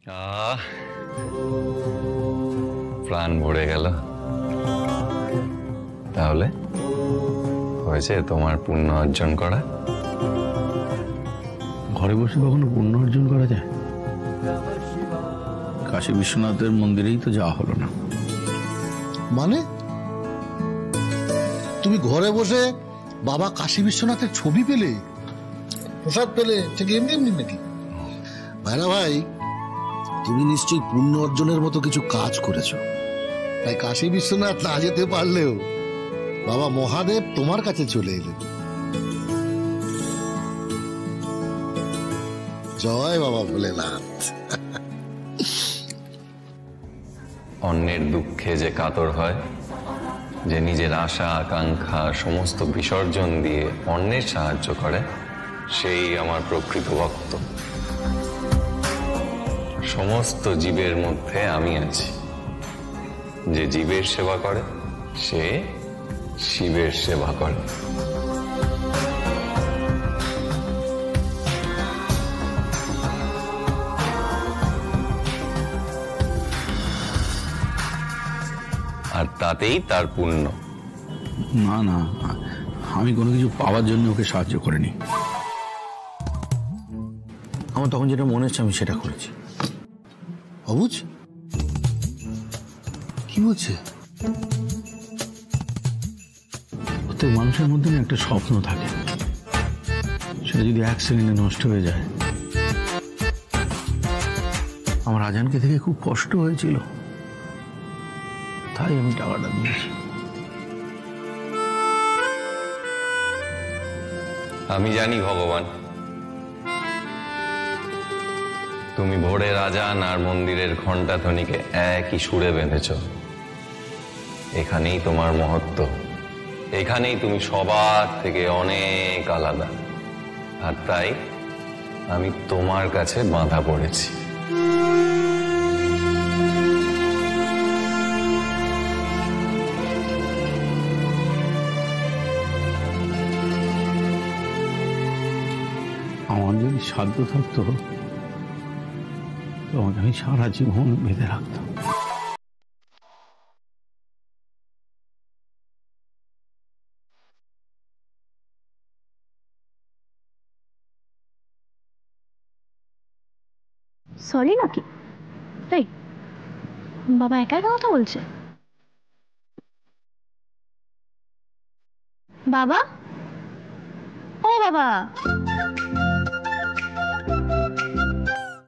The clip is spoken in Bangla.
আহ, প্রাণ ভরে গেল। তাহলে হয়েছে তোমার পুণ্য অর্জন করা? ঘরে বসে কখনো পুণ্য অর্জন করা যায়? কাশী বিশ্বনাথের মন্দিরেই তো যাওয়া হলো না। মানে তুমি ঘরে বসে বাবা কাশী বিশ্বনাথের ছবি পেলে, প্রসাদ পেলে, ঠিক এমনি এমনি নাকি? ভাইরা ভাই, তুমি নিশ্চয়ই পুণ্য অর্জনের মতো কিছু কাজ করেছো, তাই কাশী বিশ্বনাথ না যেতে পারলেও বাবা মহাদেব তোমার কাছে চলে এলেন। জয় বাবা ভোলেনাথ। অন্যের দুঃখে যে কাতর হয়, যে নিজের আশা আকাঙ্ক্ষা সমস্ত বিসর্জন দিয়ে অন্যের সাহায্য করে, সেই আমার প্রকৃত ভক্ত। সমস্ত জীবের মধ্যে আমি আছি। যে জীবের সেবা করে সে শিবের সেবা করে। আর তাতেই তার পুণ্য। না না, আমি কোনো কিছু পাওয়ার জন্য ওকে সাহায্য করিনি। আমার তখন যেটা মনে হচ্ছে আমি সেটা করেছি। অবুঝ কি বলছে? প্রত্যেক মানুষের মধ্যে না একটা স্বপ্ন থাকে, সেটা যদি এক সেকেন্ডে নষ্ট হয়ে যায়। আমার আজানকে থেকে খুব কষ্ট হয়েছিল, তাই আমি টাকাটা দিয়েছি। আমি জানি ভগবান, তুমি ভোরের আজান আর মন্দিরের ঘণ্টা ধ্বনিকে একই সুরে বেঁধেছ। এখানেই তোমার মহত্ব, এখানেই তুমি সবার থেকে অনেক আলাদা। আর তাই আমি তোমার কাছে বাঁধা পড়েছি। আমার যদি সাধ্য থাকতো তোমাকে আমি সারা জীবন বেঁধে রাখতাম। সরি নাকি? তাই বাবা একা একা কথা বলছে? বাবা, ও বাবা।